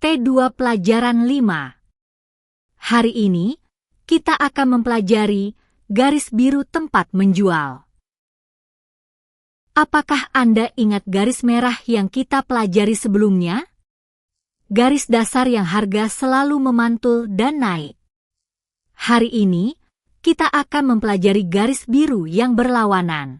T2 Pelajaran 5. Hari ini, kita akan mempelajari garis biru tempat menjual. Apakah Anda ingat garis merah yang kita pelajari sebelumnya? Garis dasar yang harga selalu memantul dan naik. Hari ini, kita akan mempelajari garis biru yang berlawanan.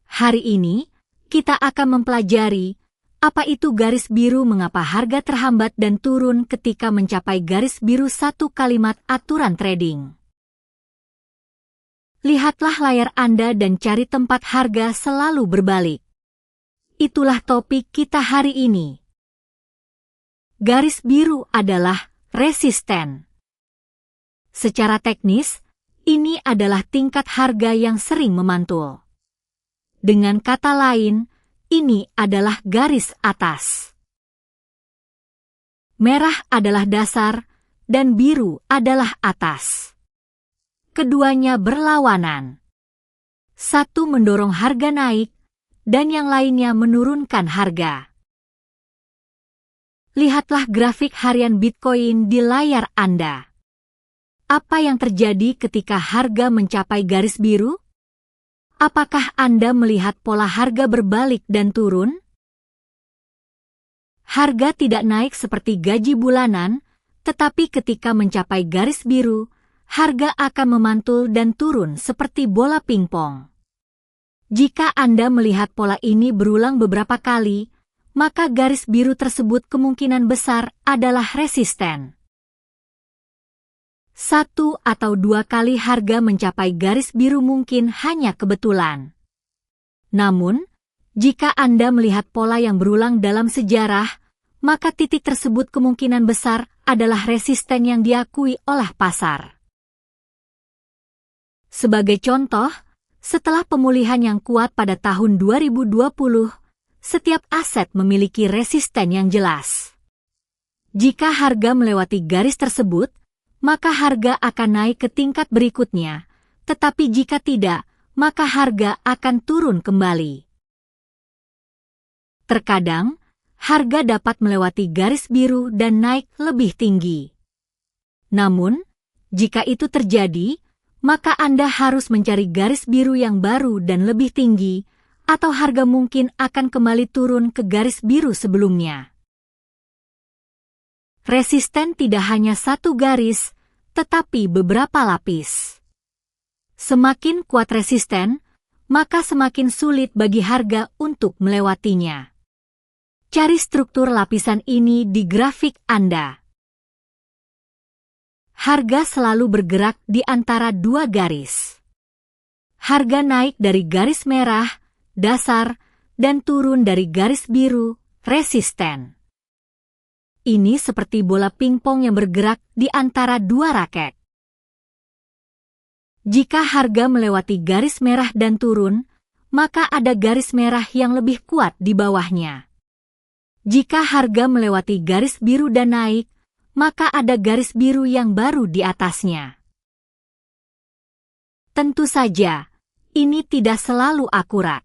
Hari ini, kita akan mempelajari apa itu garis biru, mengapa harga terhambat dan turun ketika mencapai garis biru, satu kalimat aturan trading. Lihatlah layar Anda dan cari tempat harga selalu berbalik. Itulah topik kita hari ini. Garis biru adalah resisten. Secara teknis, ini adalah tingkat harga yang sering memantul. Dengan kata lain, ini adalah garis atas. Merah adalah dasar, dan biru adalah atas. Keduanya berlawanan. Satu mendorong harga naik, dan yang lainnya menurunkan harga. Lihatlah grafik harian Bitcoin di layar Anda. Apa yang terjadi ketika harga mencapai garis biru? Apakah Anda melihat pola harga berbalik dan turun? Harga tidak naik seperti gaji bulanan, tetapi ketika mencapai garis biru, harga akan memantul dan turun seperti bola pingpong. Jika Anda melihat pola ini berulang beberapa kali, maka garis biru tersebut kemungkinan besar adalah resisten. 1 atau 2 kali harga mencapai garis biru mungkin hanya kebetulan. Namun, jika Anda melihat pola yang berulang dalam sejarah, maka titik tersebut kemungkinan besar adalah resisten yang diakui oleh pasar. Sebagai contoh, setelah pemulihan yang kuat pada tahun 2020, setiap aset memiliki resisten yang jelas. Jika harga melewati garis tersebut, maka harga akan naik ke tingkat berikutnya, tetapi jika tidak, maka harga akan turun kembali. Terkadang, harga dapat melewati garis biru dan naik lebih tinggi. Namun, jika itu terjadi, maka Anda harus mencari garis biru yang baru dan lebih tinggi, atau harga mungkin akan kembali turun ke garis biru sebelumnya. Resisten tidak hanya satu garis, tetapi beberapa lapis. Semakin kuat resisten, maka semakin sulit bagi harga untuk melewatinya. Cari struktur lapisan ini di grafik Anda. Harga selalu bergerak di antara dua garis. Harga naik dari garis merah, dasar, dan turun dari garis biru, resisten. Ini seperti bola pingpong yang bergerak di antara dua raket. Jika harga melewati garis merah dan turun, maka ada garis merah yang lebih kuat di bawahnya. Jika harga melewati garis biru dan naik, maka ada garis biru yang baru di atasnya. Tentu saja, ini tidak selalu akurat.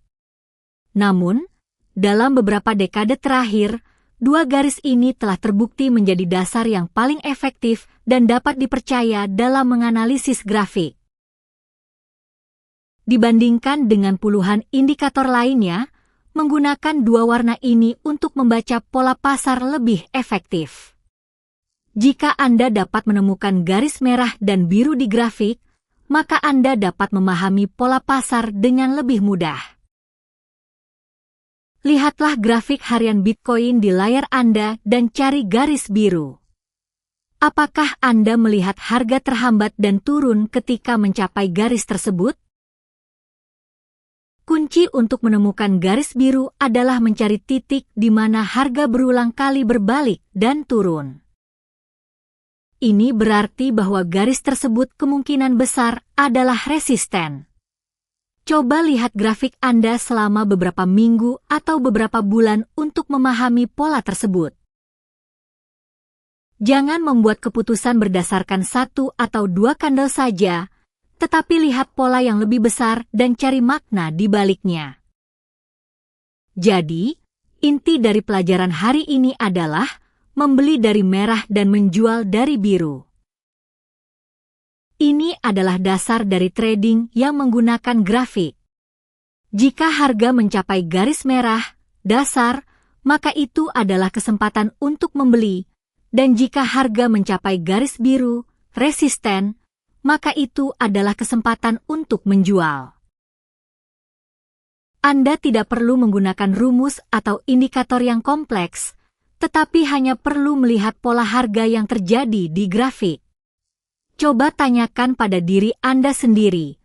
Namun, dalam beberapa dekade terakhir, dua garis ini telah terbukti menjadi dasar yang paling efektif dan dapat dipercaya dalam menganalisis grafik. Dibandingkan dengan puluhan indikator lainnya, menggunakan dua warna ini untuk membaca pola pasar lebih efektif. Jika Anda dapat menemukan garis merah dan biru di grafik, maka Anda dapat memahami pola pasar dengan lebih mudah. Lihatlah grafik harian Bitcoin di layar Anda dan cari garis biru. Apakah Anda melihat harga terhambat dan turun ketika mencapai garis tersebut? Kunci untuk menemukan garis biru adalah mencari titik di mana harga berulang kali berbalik dan turun. Ini berarti bahwa garis tersebut kemungkinan besar adalah resisten. Coba lihat grafik Anda selama beberapa minggu atau beberapa bulan untuk memahami pola tersebut. Jangan membuat keputusan berdasarkan satu atau dua candle saja, tetapi lihat pola yang lebih besar dan cari makna di baliknya. Jadi, Inti dari pelajaran hari ini adalah membeli dari merah dan menjual dari biru. Ini adalah dasar dari trading yang menggunakan grafik. Jika harga mencapai garis merah, dasar, maka itu adalah kesempatan untuk membeli, dan jika harga mencapai garis biru, resisten, maka itu adalah kesempatan untuk menjual. Anda tidak perlu menggunakan rumus atau indikator yang kompleks, tetapi hanya perlu melihat pola harga yang terjadi di grafik. Coba tanyakan pada diri Anda sendiri,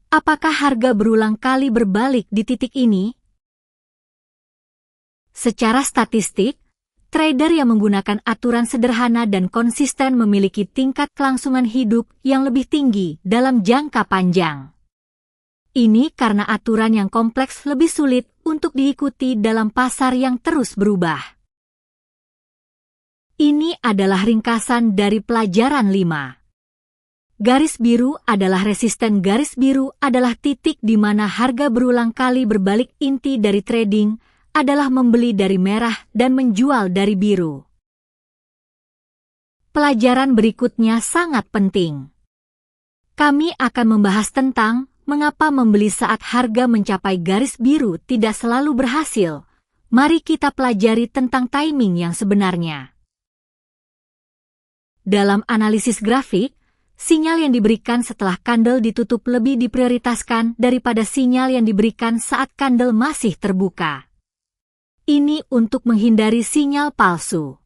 apakah harga berulang kali berbalik di titik ini? Secara statistik, trader yang menggunakan aturan sederhana dan konsisten memiliki tingkat kelangsungan hidup yang lebih tinggi dalam jangka panjang. Ini karena aturan yang kompleks lebih sulit untuk diikuti dalam pasar yang terus berubah. Ini adalah ringkasan dari pelajaran 5. Garis biru adalah resisten. Garis biru adalah titik di mana harga berulang kali berbalik. Inti dari trading adalah membeli dari merah dan menjual dari biru. Pelajaran berikutnya sangat penting. Kami akan membahas tentang mengapa membeli saat harga mencapai garis biru tidak selalu berhasil. Mari kita pelajari tentang timing yang sebenarnya. Dalam analisis grafik, sinyal yang diberikan setelah candle ditutup lebih diprioritaskan daripada sinyal yang diberikan saat candle masih terbuka. Ini untuk menghindari sinyal palsu.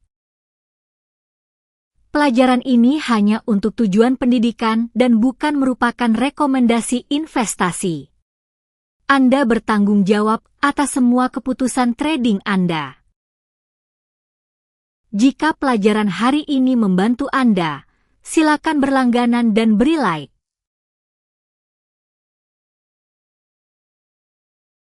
Pelajaran ini hanya untuk tujuan pendidikan dan bukan merupakan rekomendasi investasi. Anda bertanggung jawab atas semua keputusan trading Anda. Jika pelajaran hari ini membantu Anda, silakan berlangganan dan beri like.